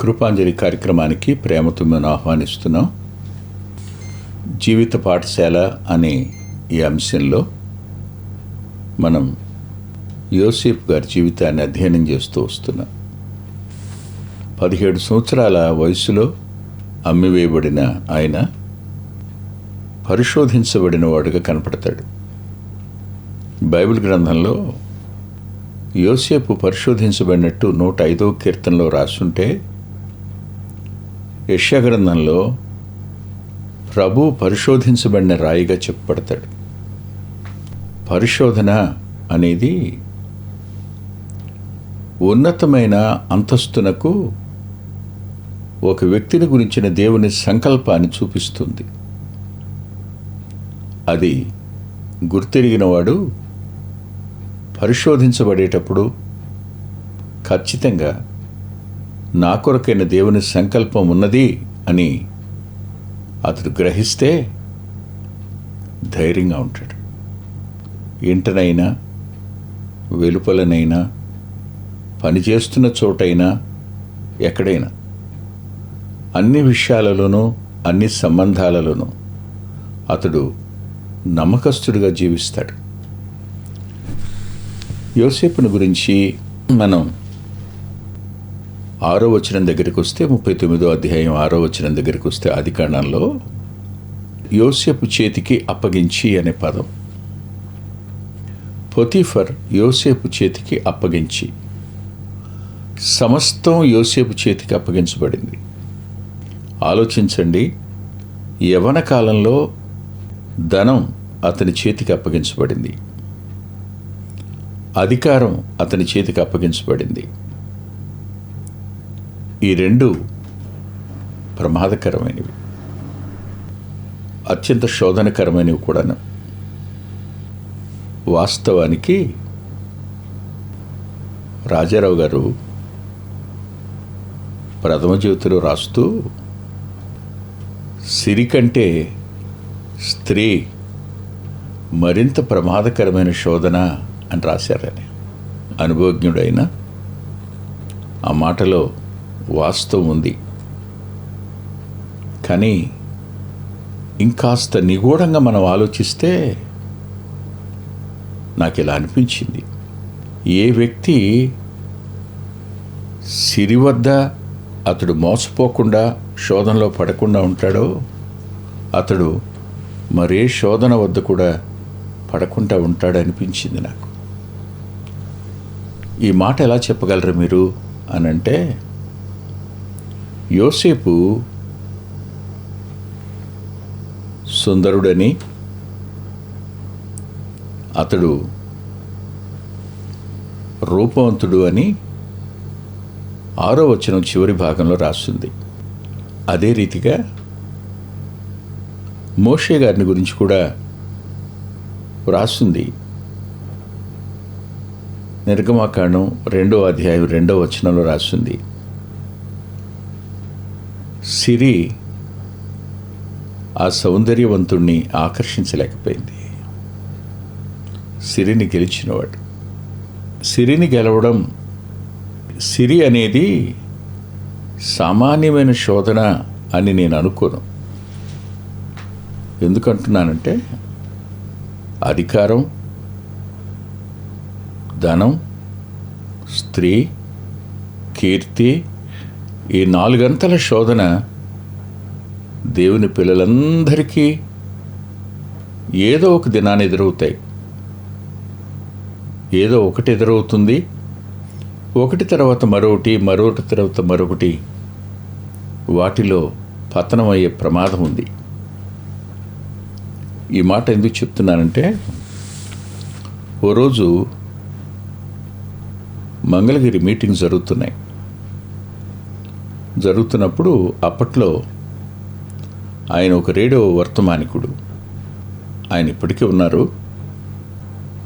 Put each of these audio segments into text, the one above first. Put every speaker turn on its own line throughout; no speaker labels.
కృపాంజలి కార్యక్రమానికి ప్రేమతో మేము ఆహ్వానిస్తున్నాం. జీవిత పాఠశాల అనే ఈ అంశంలో మనం యోసేపు గారి జీవితాన్ని అధ్యయనం చేస్తూ వస్తున్నాం. 17 సంవత్సరాల వయసులో అమ్మివేయబడిన ఆయన పరిశోధించబడిన వాడుగా కనపడతాడు. బైబిల్ గ్రంథంలో యోసేపు పరిశోధించబడినట్టు 105వ కీర్తనలో రాసుంటే, యెషయా గ్రంథంలో ప్రభు పరిశోధించబడిన రాయిగా చెప్పబడతాడు. పరిశోధన అనేది ఉన్నతమైన అంతస్తునకు ఒక వ్యక్తిని గురించిన దేవుని సంకల్పాన్ని చూపిస్తుంది. అది గుర్తెరిగిన వాడు పరిశోధించబడేటప్పుడు ఖచ్చితంగా నా కొరకైన దేవుని సంకల్పం ఉన్నది అని అతడు గ్రహిస్తే ధైర్యంగా ఉంటాడు. ఇంటనైనా వెలుపలనైనా పనిచేస్తున్న చోటైనా ఎక్కడైనా అన్ని విషయాలలోనూ అన్ని సంబంధాలలోనూ అతడు నమ్మకస్తుడిగా జీవిస్తాడు. యోసేపుని గురించి మనం 6వ వచనం దగ్గరికి వస్తే, 39వ అధ్యాయం 6వ వచనం దగ్గరికి వస్తే, ఆదికాండంలో యోసేపు చేతికి అప్పగించి అనే పదం. పొతీఫర్ యోసేపు చేతికి అప్పగించి, సమస్తం యోసేపు చేతికి అప్పగించబడింది. ఆలోచించండి, యవ్వన కాలంలో ధనం అతని చేతికి అప్పగించబడింది, అధికారం అతని చేతికి అప్పగించబడింది. ఈ రెండు ప్రమాదకరమైనవి, అత్యంత శోధనకరమైనవి కూడాను. వాస్తవానికి రాజారావు గారు ప్రథమ జ్యోతిలో రాస్తూ, సిరి కంటే స్త్రీ మరింత ప్రమాదకరమైన శోధన అని రాశారని. అనుభవజ్ఞుడైన ఆ మాటలో వాస్తవం ఉంది. కానీ ఇంకాస్త నిగూఢంగా మనం ఆలోచిస్తే నాకు ఇలా అనిపించింది, ఏ వ్యక్తి సిరి వద్ద అతడు మోసపోకుండా శోధనలో పడకుండా ఉంటాడో అతడు మరే శోధన వద్ద కూడా పడకుండా ఉంటాడనిపించింది నాకు. ఈ మాట ఎలా చెప్పగలరు మీరు అని అంటే, యోసేపు సుందరుడని, అతడు రూపవంతుడు అని 6వ వచనం చివరి భాగంలో రాస్తుంది. అదే రీతిగా మోషే గారిని గురించి కూడా రాస్తుంది. నిర్గమాకాండం 2వ అధ్యాయం 2వ వచనంలో రాస్తుంది, సిరి ఆ సౌందర్యవంతుణ్ణి ఆకర్షించలేకపోయింది. సిరిని గెలిచినవాడు. సిరిని గెలవడం, సిరి అనేది సామాన్యమైన శోధన అని నేను అనుకోను. ఎందుకంటున్నానంటే, అధికారం, ధనం, స్త్రీ, కీర్తి, ఈ 4 అంతల శోధన దేవుని పిల్లలందరికీ ఏదో ఒక దినాన్ని ఎదురవుతాయి. ఏదో ఒకటి ఎదురవుతుంది. ఒకటి తర్వాత మరొకటి, మరొకటి తర్వాత మరొకటి, వాటిలో పతనమయ్యే ప్రమాదం ఉంది. ఈ మాట ఎందుకు చెప్తున్నానంటే, ఓ రోజు మంగళగిరి మీటింగ్ జరుగుతున్నప్పుడు అప్పట్లో ఆయన ఒక రేడియో వర్తమానికుడు. ఆయన ఇప్పటికీ ఉన్నారు.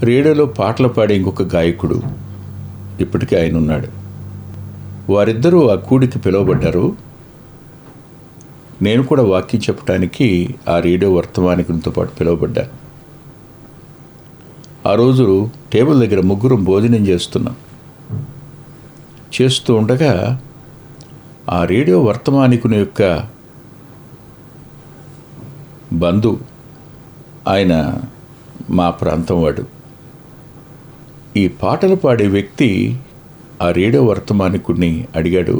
రేడియోలో పాటలు పాడే ఇంకొక గాయకుడు ఇప్పటికీ ఆయన ఉన్నాడు. వారిద్దరూ ఆ కూడికి పిలువబడ్డారు. నేను కూడా వాక్యం చెప్పడానికి ఆ రేడియో వర్తమానికునితో పాటు పిలువబడ్డాను. ఆ రోజు టేబుల్ దగ్గర ముగ్గురం భోజనం చేస్తూ ఉండగా ఆ రేడియో వర్తమానికుని యొక్క బంధు, ఆయన మా ప్రాంతం వాడు. ఈ పాటలు పాడే వ్యక్తి ఆ రేడియో వర్తమానికుడిని అడిగాడు,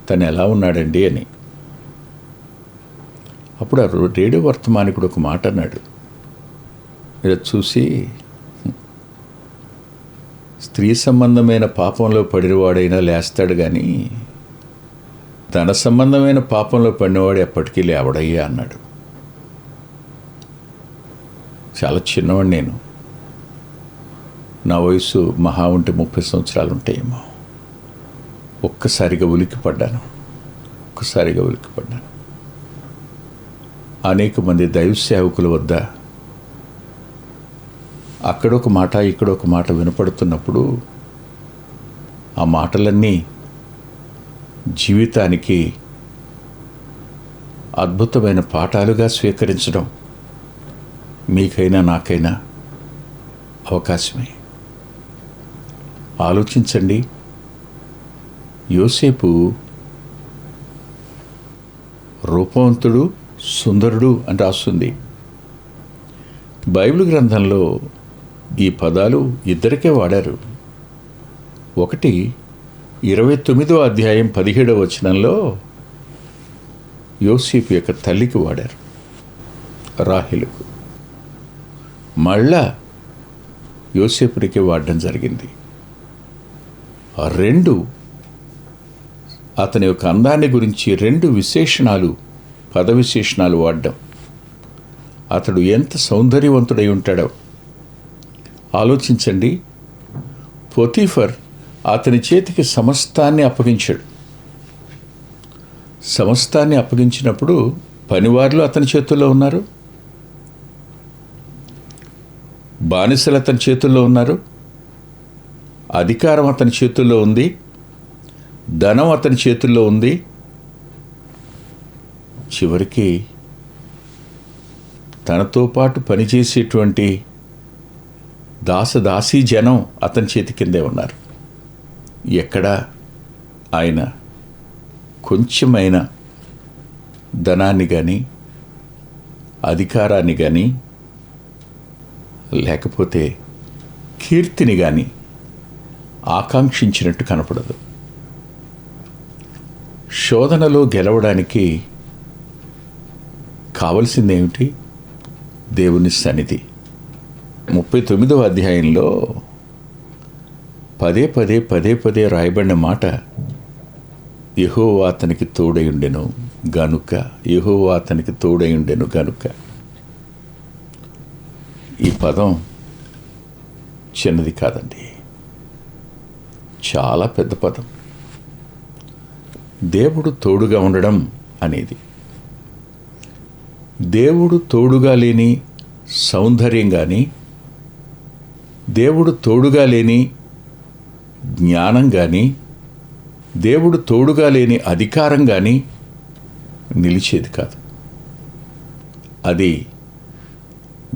తను ఎలా ఉన్నాడండి అని. అప్పుడు ఆ రేడియో వర్తమానికుడు ఒక మాట అన్నాడు, ఇలా చూసి, స్త్రీ సంబంధమైన పాపంలో పడినవాడైనా లేస్తాడు కానీ ధన సంబంధమైన పాపంలో పడినవాడు ఎప్పటికీ లేవడయ్యా అన్నాడు. చాలా చిన్నవాడు నేను, నా వయసు మహా ఉంటే 30 సంవత్సరాలు ఉంటాయేమో. ఒక్కసారిగా ఉలిక్కిపడ్డాను. అనేక మంది దైవ సేవకుల వద్ద అక్కడొక మాట ఇక్కడొక మాట వినపడుతున్నప్పుడు ఆ మాటలన్నీ జీవితానికి అద్భుతమైన పాఠాలుగా స్వీకరించడం మీకైనా నాకైనా అవకాశమే. ఆలోచించండి, యోసేపు రూపవంతుడు, సుందరుడు అని రాస్తుంది. బైబిల్ గ్రంథంలో ఈ పదాలు ఇద్దరికే వాడారు. ఒకటి 29వ అధ్యాయం 17వ వచనంలో యోసేపు యొక్క తల్లికి వాడారు, రాహేలుకు. మళ్ళా యోసేపునికి వాడడం జరిగింది. ఆ రెండు, అతని యొక్క అందాన్ని గురించి 2 విశేషణాలు, పద విశేషణాలు వాడడం. అతడు ఎంత సౌందర్యవంతుడై ఉంటాడో ఆలోచించండి. పొతీఫర్ అతని చేతికి సమస్తాన్ని అప్పగించాడు. సమస్తాన్ని అప్పగించినప్పుడు పనివారులు అతని చేతుల్లో ఉన్నారు, బానిసలు అతని చేతుల్లో ఉన్నారు, అధికారం అతని చేతుల్లో ఉంది, ధనం అతని చేతుల్లో ఉంది. చివరికి తనతో పాటు పనిచేసేటువంటి దాసదాసీ జనం అతని చేతి కిందే ఉన్నారు. ఎక్కడా ఆయన కొంచెమైన ధనాన్ని కానీ అధికారాన్ని కానీ లేకపోతే కీర్తిని కానీ ఆకాంక్షించినట్టు కనపడదు. శోధనలో గెలవడానికి కావలసిందేమిటి? దేవుని సన్నిధి. 39వ అధ్యాయంలో పదే పదే రాయబడిన మాట, యెహోవా అతనికి తోడయుండెను గనుక. యెహోవా అతనికి తోడయుండెను గనుక. ఈ పదం చిన్నది కాదండి, చాలా పెద్ద పదం. దేవుడు తోడుగా ఉండడం అనేది, దేవుడు తోడుగా లేని సౌందర్యం కానీ, దేవుడు తోడుగా లేని జ్ఞానం కానీ, దేవుడు తోడుగా లేని అధికారం కానీ నిలిచేది కాదు. అది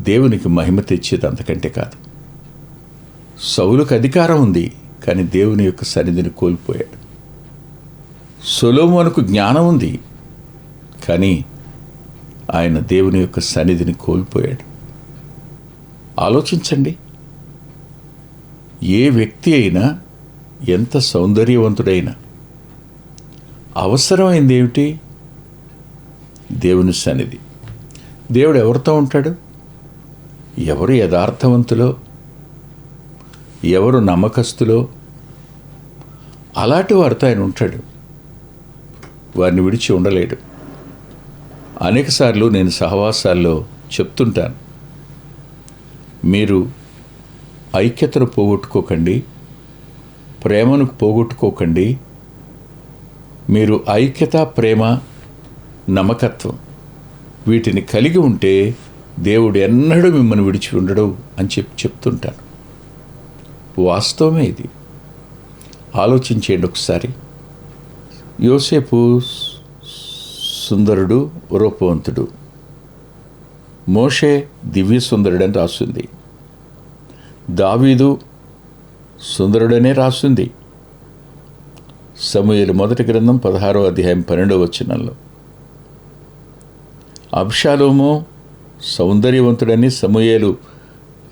దేవునికి మహిమ తెచ్చేది అంతకంటే కాదు. సౌలుకు అధికారం ఉంది, కానీ దేవుని యొక్క సన్నిధిని కోల్పోయాడు. సొలొమోనుకు జ్ఞానం ఉంది, కానీ ఆయన దేవుని యొక్క సన్నిధిని కోల్పోయాడు. ఆలోచించండి, ఏ వ్యక్తి అయినా, ఎంత సౌందర్యవంతుడైనా అవసరమైంది ఏమిటి? దేవుని సన్నిధి. దేవుడు ఎవరితో ఉంటాడు? ఎవరు యథార్థవంతులో, ఎవరు నమ్మకస్తులో అలాంటి వారితో ఆయన ఉంటాడు. వారిని విడిచి ఉండలేడు. అనేకసార్లు నేను సహవాసాల్లో చెప్తుంటాను, మీరు ఐక్యతను పోగొట్టుకోకండి, ప్రేమను పోగొట్టుకోకండి. మీరు ఐక్యత, ప్రేమ, నమ్మకత్వం వీటిని కలిగి ఉంటే దేవుడు ఎన్నడూ మిమ్మల్ని విడిచి ఉండడు అని చెప్తుంటాను. వాస్తవమే ఇది. ఆలోచించేయండి ఒకసారి. యోసేపు సుందరుడు, రూపవంతుడు. మోషే దివ్య సుందరుడు అని రాస్తుంది. దావీదు సుందరుడనే రాస్తుంది. సమూయేలు మొదటి గ్రంథం 16వ అధ్యాయం 12వ వచనంలో. అబ్షాలోము సౌందర్యవంతుడని సమూయేలు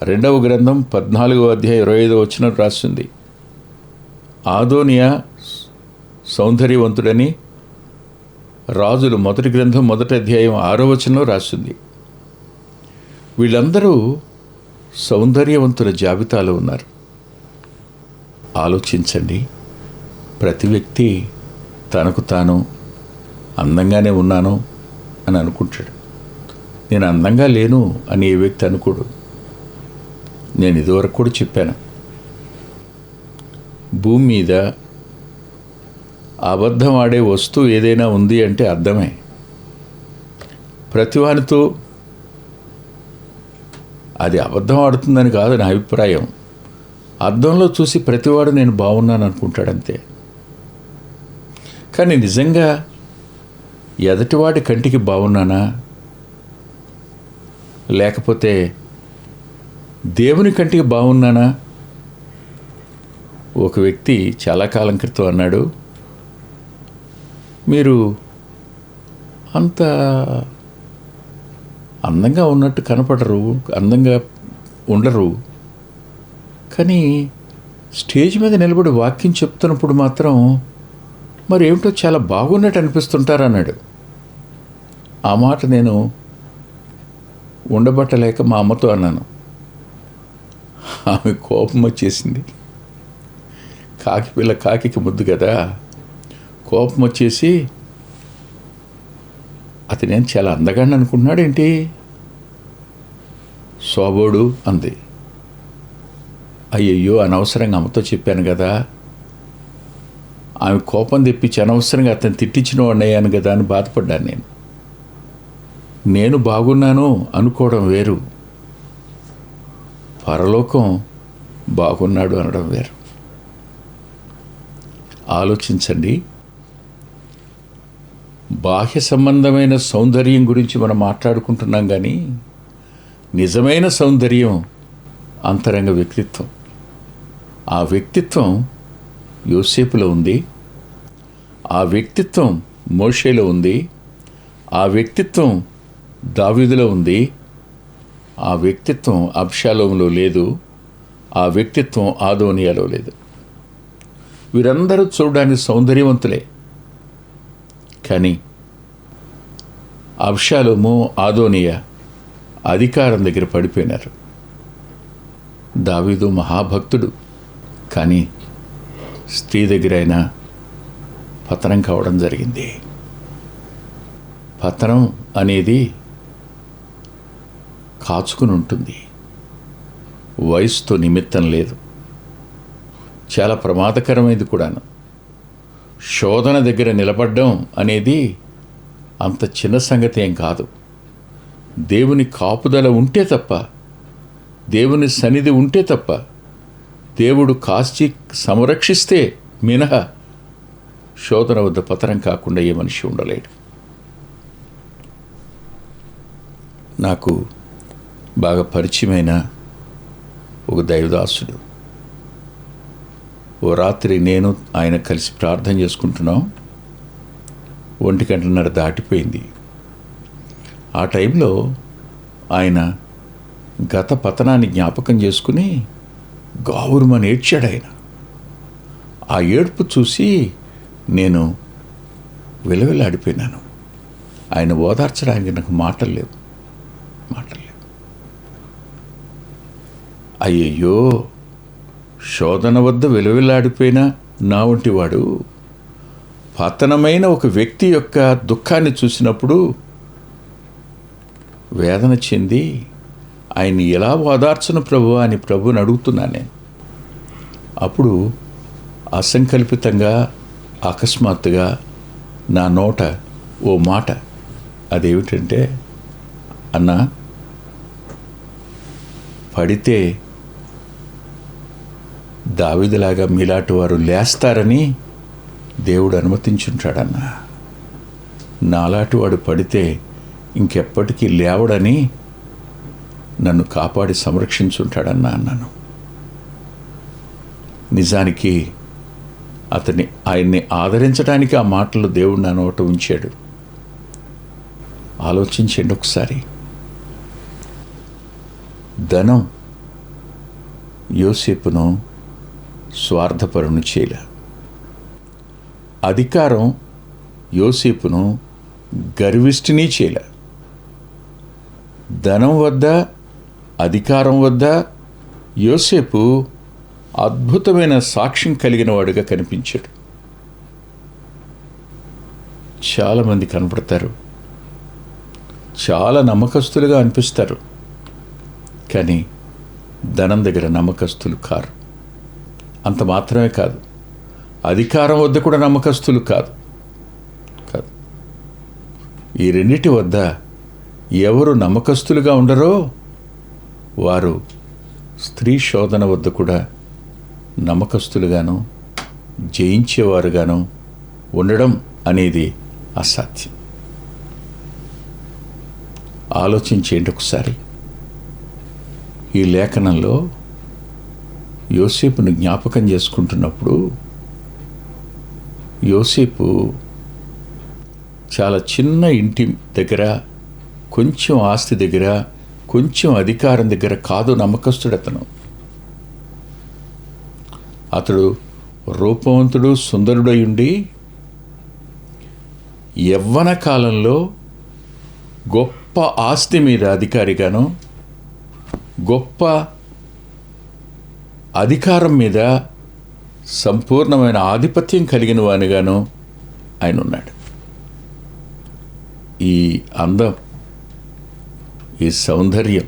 2వ గ్రంథం 14వ అధ్యాయం 25వ వచనం రాస్తుంది. ఆదోనియా సౌందర్యవంతుడని రాజులు మొదటి గ్రంథం 1వ అధ్యాయం 6వ వచనంలో రాస్తుంది. వీళ్ళందరూ సౌందర్యవంతుల జాబితాలో ఉన్నారు. ఆలోచించండి. ప్రతి వ్యక్తి తనకు తాను అందంగానే ఉన్నాను అని అనుకుంటాడు. నేను అందంగా లేను అని ఏ వ్యక్తి అనుకోడు. నేను ఇదివరకు కూడా చెప్పాను, భూమి మీద అబద్ధం ఆడే వస్తువు ఏదైనా ఉంది అంటే అర్థమే. ప్రతివానితో అది అబద్ధం ఆడుతుందని కాదు నా అభిప్రాయం. అద్దంలో చూసి ప్రతివాడు నేను బాగున్నాను అనుకుంటాడంతే. కానీ నిజంగా ఎదటివాడి కంటికి బాగున్నానా, లేకపోతే దేవుని కంటికి బాగున్నానా? ఒక వ్యక్తి చాలా కాలం క్రితం అన్నాడు, మీరు అంత అందంగా ఉన్నట్టు కనపడరు, అందంగా ఉండరు, కానీ స్టేజ్ మీద నిలబడి వాక్యం చెప్తున్నప్పుడు మాత్రం మరి ఏమిటో చాలా బాగున్నట్టు అనిపిస్తుంటారు అన్నాడు. ఆ మాట నేను ఉండబట్టలేక మా అమ్మతో అన్నాను. ఆమె కోపం వచ్చేసింది. కాకి పిల్ల కాకికి ముద్దు కదా. కోపం వచ్చేసి, అతనేం చాలా అందగాడిని అనుకుంటున్నాడు ఏంటి, శోభోడు అంది. అయ్యయ్యో, అనవసరంగా అమ్మతో చెప్పాను కదా, ఆమె కోపం తెప్పించి అనవసరంగా అతను తిట్టించిన వాడిని అయ్యాను కదా అని బాధపడ్డాను. నేను బాగున్నాను అనుకోవడం వేరు, పరలోకం బాగున్నాడు అనడం వేరు. ఆలోచించండి. బాహ్య సంబంధమైన సౌందర్యం గురించి మనం మాట్లాడుకుంటున్నాం, కానీ నిజమైన సౌందర్యం అంతరంగ వ్యక్తిత్వం. ఆ వ్యక్తిత్వం యోసేపులో ఉంది, ఆ వ్యక్తిత్వం మోషేలో ఉంది, ఆ వ్యక్తిత్వం దావీదులో ఉంది, ఆ వ్యక్తిత్వం అబ్షాలోములో లేదు, ఆ వ్యక్తిత్వం ఆదోనియాలో లేదు. వీరందరూ చూడడానికి సౌందర్యవంతులే, కానీ అబ్షాలోము ఆదోనియా అధికారం దగ్గర పడిపోయినారు. దావీదు మహాభక్తుడు, కానీ స్త్రీ దగ్గర అయినా పతనం కావడం జరిగింది. పతనం అనేది కాచుకుని ఉంటుంది, వయసుతో నిమిత్తం లేదు. చాలా ప్రమాదకరమైనది కూడాను. శోధన దగ్గర నిలబడ్డం అనేది అంత చిన్న సంగతి ఏం కాదు. దేవుని కాపుదల ఉంటే తప్ప, దేవుని సన్నిధి ఉంటే తప్ప, దేవుడు కాచి సంరక్షిస్తే మినహా శోధన వద్ద పతనం కాకుండా ఏ మనిషి ఉండలేడు. నాకు బాగా పరిచయమైన ఒక దైవదాసుడు, ఓ రాత్రి నేను ఆయన కలిసి ప్రార్థన చేసుకుంటున్నాం. 1:30 దాటిపోయింది. ఆ టైంలో ఆయన గత పతనాన్ని జ్ఞాపకం చేసుకుని గావురుమని ఏడ్చాడు. ఆయన ఆ ఏడుపు చూసి నేను విలవిలాడిపోయినాను. ఆయన ఓదార్చడానికి నాకు మాటలు లేవు. అయ్యయ్యో, శోధన వద్ద విలవిలాడిపోయిన నా వంటి వాడు పతనమైన ఒక వ్యక్తి యొక్క దుఃఖాన్ని చూసినప్పుడు వేదన చెంది ఆయన్ని ఎలా ఓదార్చను ప్రభువా అని ప్రభువుని అడుగుతున్నాను నేను. అప్పుడు అసంకల్పితంగా అకస్మాత్తుగా నా నోట ఓ మాట, అదేమిటంటే, అన్నా, పడితే దావీదులాగా మీలాంటి వారు లేస్తారని దేవుడు అనుమతించుంటాడన్నా. నాలాంటి వాడు పడితే ఇంకెప్పటికీ లేవడని నన్ను కాపాడి సంరక్షించుంటాడన్నా అన్నాను. నిజానికి ఆయన్ని ఆదరించడానికి ఆ మాటలు దేవుడు నా నోట ఉంచాడు. ఆలోచించండి ఒకసారి. ధనం యోసేపును స్వార్థపరుని చేయలే. అధికారం యోసేపును గర్విష్ఠిని చేయలే. ధనం వద్ద, అధికారం వద్ద యోసేపు అద్భుతమైన సాక్ష్యం కలిగిన వాడుగా కనిపించాడు. చాలామంది కనపడతారు, చాలా నమ్మకస్తులుగా అనిపిస్తారు, కానీ ధనం దగ్గర నమ్మకస్తులు కారు. అంత మాత్రమే కాదు, అధికారం వద్ద కూడా నమ్మకస్తులు కాదు. ఈ రెండిటి వద్ద ఎవరు నమ్మకస్తులుగా ఉండరో వారు స్త్రీ శోధన వద్ద కూడా నమ్మకస్తులుగాను జయించేవారుగాను ఉండడం అనేది అసాధ్యం. ఆలోచించేయండి ఒకసారి. ఈ లేఖనంలో యోసేపును జ్ఞాపకం చేసుకుంటున్నప్పుడు యోసేపు చాలా చిన్న ఇంటి దగ్గర, కొంచెం ఆస్తి దగ్గర, కొంచెం అధికారం దగ్గర కాదు నమ్మకస్తుడు. అతడు రూపవంతుడు, సుందరుడై ఉండి యవ్వన కాలంలో గొప్ప ఆస్తి మీద అధికారిగాను, గొప్ప అధికారం మీద సంపూర్ణమైన ఆధిపత్యం కలిగిన వానిగాను ఆయన ఉన్నాడు. ఈ అందం, ఈ సౌందర్యం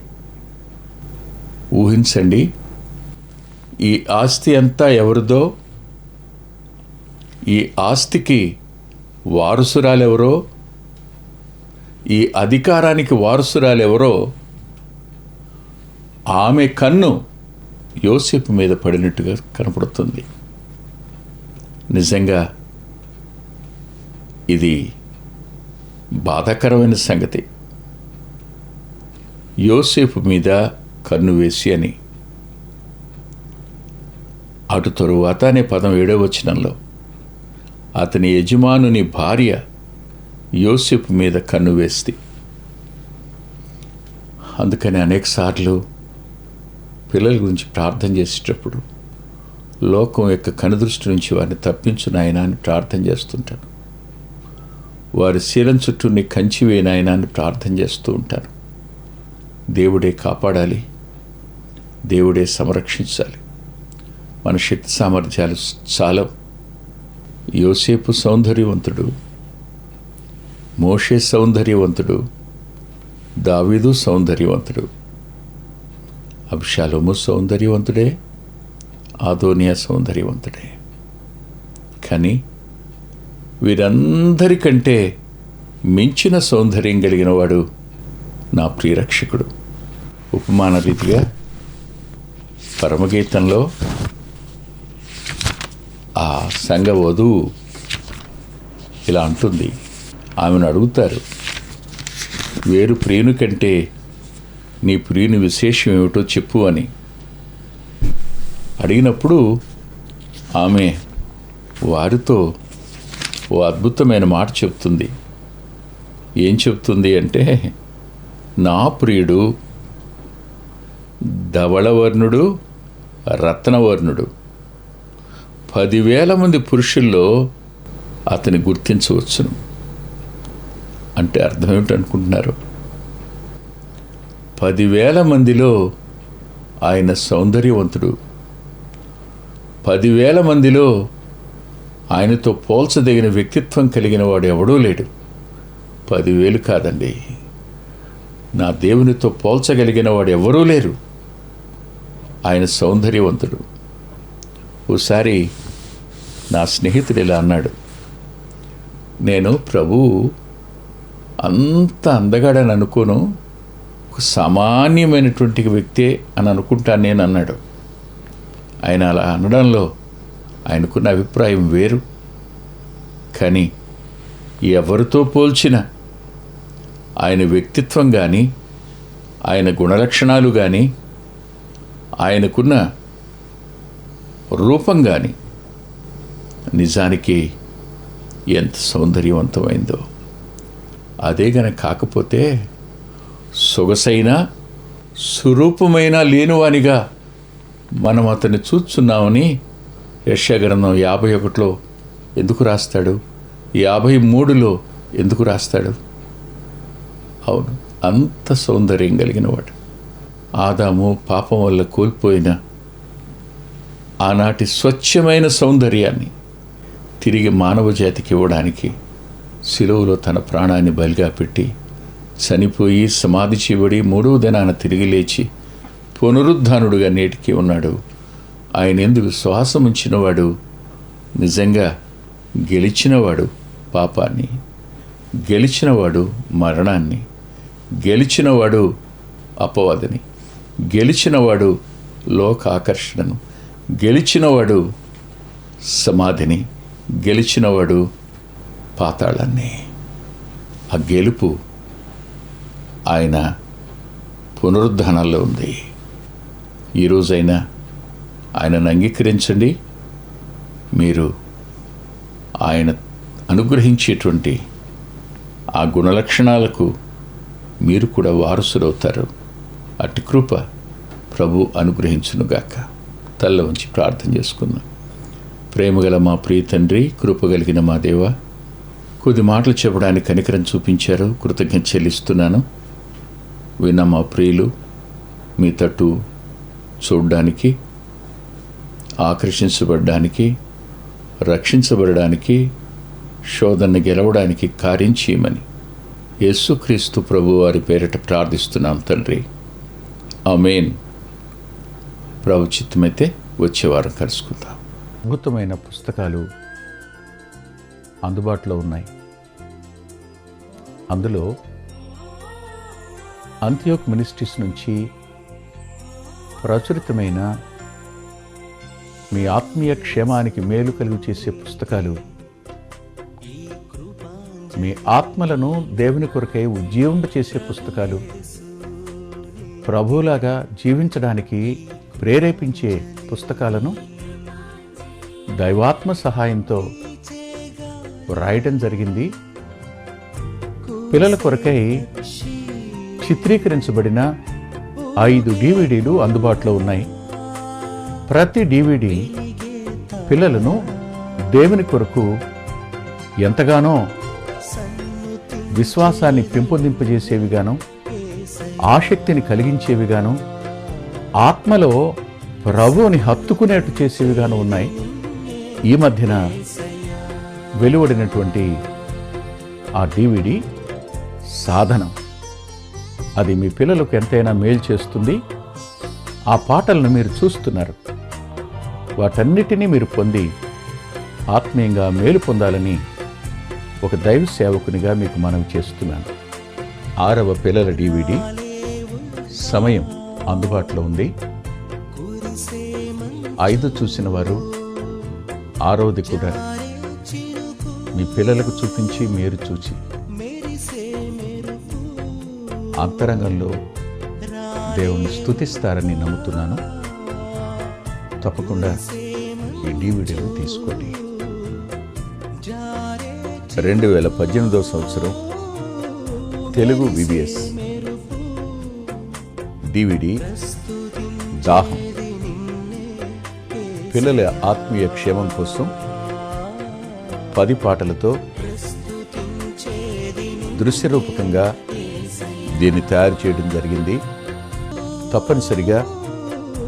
ఊహించండి. ఈ ఆస్తి అంతా ఎవరిదో, ఈ ఆస్తికి వారసురాలెవరో, ఈ అధికారానికి వారసురాలెవరో ఆమె కన్ను యోసేపు మీద పడినట్టుగా కనపడుతుంది. నిజంగా ఇది బాధాకరమైన సంగతి. యోసేపు మీద కన్ను వేసి అని. అటు తరువాత అనే పదం 7వ వచనంలో అతని యజమానుని భార్య యోసేపు మీద కన్ను వేస్తే, అందుకని అనేకసార్లు పిల్లల గురించి ప్రార్థన చేసేటప్పుడు లోకం యొక్క కనుదృష్టి నుంచి వారిని తప్పించు నాయనా అని ప్రార్థన చేస్తుంటాను. వారి శీలం చుట్టూ నీ కంచి వేయనాయనా అని ప్రార్థన చేస్తూ ఉంటాను. దేవుడే కాపాడాలి, దేవుడే సంరక్షించాలి. మన శక్తి సామర్థ్యాలు చాలా. యోసేపు సౌందర్యవంతుడు, మోషే సౌందర్యవంతుడు, దావీదు సౌందర్యవంతుడు, అబ్షాలోము సౌందర్యవంతుడే, ఆదోనియా సౌందర్యవంతుడే. కానీ వీరందరికంటే మించిన సౌందర్యం కలిగిన వాడు నా ప్రియరక్షకుడు. ఉపమాన రీతిగా పరమగీతంలో ఆ సంఘ వధువు ఇలా అంటుంది. ఆమెను అడుగుతారు, వేరు ప్రియుని కంటే నీ ప్రియుని విశేషం ఏమిటో చెప్పు అని అడిగినప్పుడు ఆమె వారితో ఓ అద్భుతమైన మాట చెప్తుంది. ఏం చెప్తుంది అంటే, నా ప్రియుడు ధవళవర్ణుడు, రత్నవర్ణుడు. 10,000 మంది పురుషుల్లో అతని గుర్తించవచ్చును. అంటే అర్థం ఏమిటనుకుంటున్నారు? 10,000 మందిలో ఆయన సౌందర్యవంతుడు. 10,000 మందిలో ఆయనతో పోల్చదగిన వ్యక్తిత్వం కలిగిన వాడు ఎవడూ లేడు. 10,000 కాదండి, నా దేవునితో పోల్చగలిగిన వాడు ఎవరూ లేరు. ఆయన సౌందర్యవంతుడు. ఓసారి నా స్నేహితుడు ఇలా అన్నాడు, నేను ప్రభువు అంత అందగాడని అనుకోను, ఒక సామాన్యమైనటువంటి వ్యక్తే అని అనుకుంటాను నేను అన్నాడు. ఆయన అలా అనడంలో ఆయనకున్న అభిప్రాయం వేరు. కానీ ఎవరితో పోల్చినా ఆయన వ్యక్తిత్వం కానీ, ఆయన గుణలక్షణాలు కానీ, ఆయనకున్న రూపం కానీ నిజానికి ఎంత సౌందర్యవంతమైందో. అదే గనక కాకపోతే సొగసైన స్వరూపమైన లేనివానిగా మనం అతన్ని చూస్తున్నామని యెషయా గ్రంథం 51లో ఎందుకు రాస్తాడు? 53లో ఎందుకు రాస్తాడు? అవును, అంత సౌందర్యం కలిగినవాడు. ఆదాము పాపం వల్ల కోల్పోయిన ఆనాటి స్వచ్ఛమైన సౌందర్యాన్ని తిరిగి మానవ జాతికి ఇవ్వడానికి శిలువలో తన ప్రాణాన్ని బలిగా పెట్టి చనిపోయి సమాధి చేయబడి 3వ దినాన తిరిగి లేచి పునరుద్ధానుడుగా నేటికి ఉన్నాడు. ఆయన యందు విశ్వాసం ఉంచినవాడు నిజంగా గెలిచినవాడు. పాపాన్ని గెలిచినవాడు, మరణాన్ని గెలిచినవాడు, అపవాదిని గెలిచినవాడు, లోక ఆకర్షణను గెలిచినవాడు, సమాధిని గెలిచినవాడు, పాతాళాన్ని. ఆ గెలుపు ఆయన పునరుద్ధానాల్లో ఉంది. ఈరోజైనా ఆయనను అంగీకరించండి. మీరు ఆయన అనుగ్రహించేటువంటి ఆ గుణలక్షణాలకు మీరు కూడా వారసులవుతారు. అట్టి కృప ప్రభు అనుగ్రహించునుగాక. తల్ల ఉంచి ప్రార్థన చేసుకుందాం. ప్రేమగల మా ప్రియ తండ్రి, కృప కలిగిన మా దేవ, కొద్ది మాటలు చెప్పడానికి కనికరం చూపించారు, కృతజ్ఞత చెల్లిస్తున్నాను. విన్న మా ప్రియులు మీ తట్టు చూడడానికి, ఆకర్షించబడడానికి, రక్షించబడడానికి, శోధన గెలవడానికి కార్యం చేయమని యేసుక్రీస్తు ప్రభు వారి పేరిట ప్రార్థిస్తున్నాం తండ్రి. ఆమేన్. ప్రభు చిత్తమైతే వచ్చేవారం కలుసుకుందాం. అద్భుతమైన పుస్తకాలు అందుబాటులో ఉన్నాయి. అందులో అంత్యోక్ మినిస్ట్రీస్ నుంచి ప్రచురితమైన మీ ఆత్మీయ క్షేమానికి మేలు కలుగు చేసే పుస్తకాలు, మీ ఆత్మలను దేవుని కొరకై ఉజ్జీవింప చేసే పుస్తకాలు, ప్రభువులాగా జీవించడానికి ప్రేరేపించే పుస్తకాలను దైవాత్మ సహాయంతో రాయటం జరిగింది. పిల్లల కొరకై చిత్రీకరించబడిన 5 DVDలు అందుబాటులో ఉన్నాయి. ప్రతి DVD పిల్లలను దేవుని కొరకు ఎంతగానో విశ్వాసాన్ని పెంపొందింపజేసేవిగాను, ఆసక్తిని కలిగించేవిగాను, ఆత్మలో ప్రభువుని హత్తుకునేట్టు చేసేవిగాను ఉన్నాయి. ఈ మధ్యన వెలువడినటువంటి ఆ DVD సాధనం, అది మీ పిల్లలకు ఎంతైనా మేలు చేస్తుంది. ఆ పాటలను మీరు చూస్తున్నారు. వాటన్నిటినీ మీరు పొంది ఆత్మీయంగా మేలు పొందాలని ఒక దైవ సేవకునిగా మీకు మనవి చేస్తున్నాను. 6వ పిల్లల DVD సమయం అందుబాటులో ఉంది. 5 చూసిన వారు 6వది కూడా మీ పిల్లలకు చూపించి మీరు చూచి అంతరంగంలో దేవుని స్తుతిస్తారని నమ్ముతున్నాను. తప్పకుండా ఈ DVDలు తీసుకోండి. 2018వ సంవత్సరం తెలుగు VBS DVD దాహం, పిల్లల ఆత్మీయ క్షేమం కోసం 10 పాటలతో దృశ్యరూపకంగా దీన్ని తయారు చేయడం జరిగింది. తప్పనిసరిగా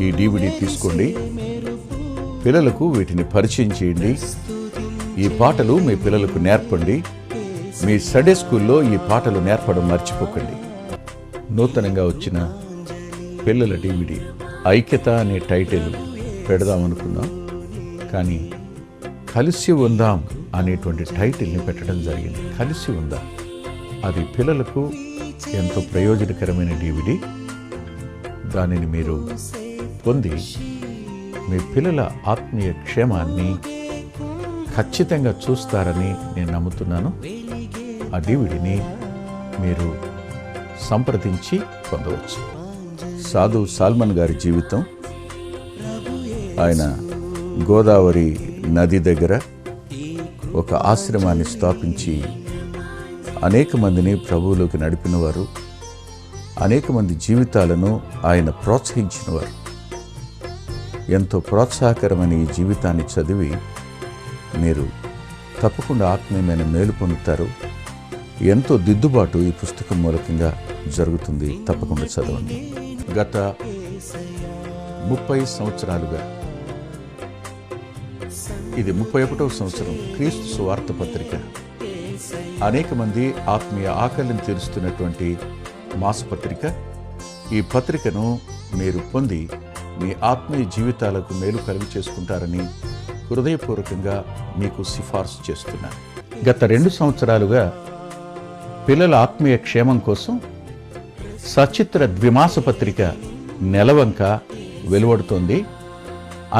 ఈ DVD తీసుకోండి. పిల్లలకు వీటిని పరిచయం చేయండి. ఈ పాటలు మీ పిల్లలకు నేర్పండి. మీ సండే స్కూల్లో ఈ పాటలు నేర్పడం మర్చిపోకండి. నూతనంగా వచ్చిన పిల్లల DVD ఐక్యత అనే టైటిల్ పెడదామనుకున్నాం, కానీ కలిసి ఉందాం అనేటువంటి టైటిల్ని పెట్టడం జరిగింది. కలిసి ఉందాం, అది పిల్లలకు ఎంతో ప్రయోజనకరమైన DVD. దానిని మీరు పొంది మీ పిల్లల ఆత్మీయ క్షేమాన్ని ఖచ్చితంగా చూస్తారని నేను నమ్ముతున్నాను. ఆ DVDని మీరు సంప్రదించి పొందవచ్చు. సాధు సాల్మన్ గారి జీవితం, ఆయన గోదావరి నది దగ్గర ఒక ఆశ్రమాన్ని స్థాపించి అనేక మందిని ప్రభువులోకి నడిపినవారు, అనేక మంది జీవితాలను ఆయన ప్రోత్సహించినవారు. ఎంతో ప్రోత్సాహకరమైన ఈ జీవితాన్ని చదివి మీరు తప్పకుండా ఆత్మీయమైన మేలు పొందుతారు. ఎంతో దిద్దుబాటు ఈ పుస్తకం మూలకంగా జరుగుతుంది. తప్పకుండా చదవండి. గత 30 సంవత్సరాలుగా, ఇది 31వ సంవత్సరం, క్రీస్తు సువార్త పత్రిక అనేక మంది ఆత్మీయ ఆకలిని తీరుస్తున్నటువంటి మాసపత్రిక. ఈ పత్రికను మీరు పొంది మీ ఆత్మీయ జీవితాలకు మేలు కలుగు చేసుకుంటారని హృదయపూర్వకంగా మీకు సిఫార్సు చేస్తున్నాను. గత 2 సంవత్సరాలుగా పిల్లల ఆత్మీయ క్షేమం కోసం సచిత్ర ద్విమాస పత్రిక నెలవంక వెలువడుతోంది.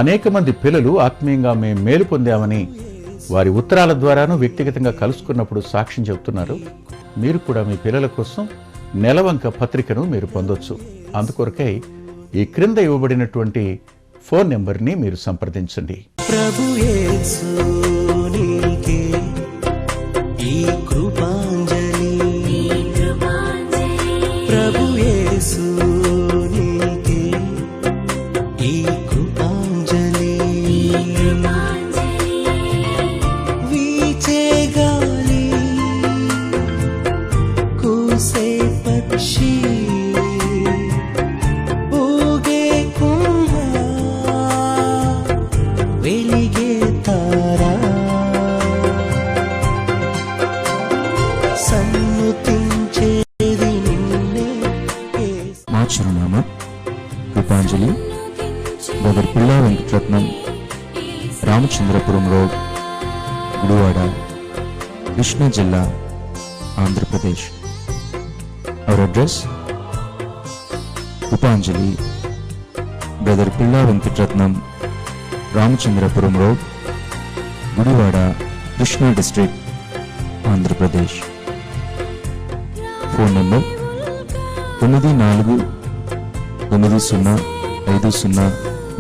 అనేక మంది పిల్లలు ఆత్మీయంగా మేము మేలు పొందామని వారి ఉత్తరాల ద్వారాను వ్యక్తిగతంగా కలుసుకున్నప్పుడు సాక్ష్యం చెబుతున్నారు. మీరు కూడా మీ పిల్లల కోసం నెలవంక పత్రికను మీరు పొందొచ్చు. అందుకొరకై ఈ క్రింద ఇవ్వబడినటువంటి ఫోన్ నెంబర్ని మీరు సంప్రదించండి.
ప్రభు యేసు నీకే ఈ కృపాంజలి, ప్రభు యేసు నీకే ఈ కృపాంజలి. వీచే గాలి, కూసే పక్షి, ఊగే కుంభ, వెలిగే తారా, సన్నుతించేది నిన్నే.
మా చిరునామా కృపాంజలి, బ్రదర్ పిల్లా వెంకటరత్నం, రామచంద్రపురం రోడ్, గుడివాడ, కృష్ణా జిల్లా, Andhra Pradesh. Our address Krupanjali, brother Pilla Venkataratnam, Ramachandrapuram road, Gudivada, Krishna district, Andhra Pradesh. Phone number 9490504299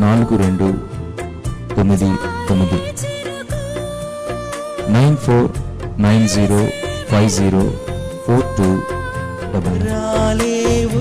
9490504299.
రాలేవు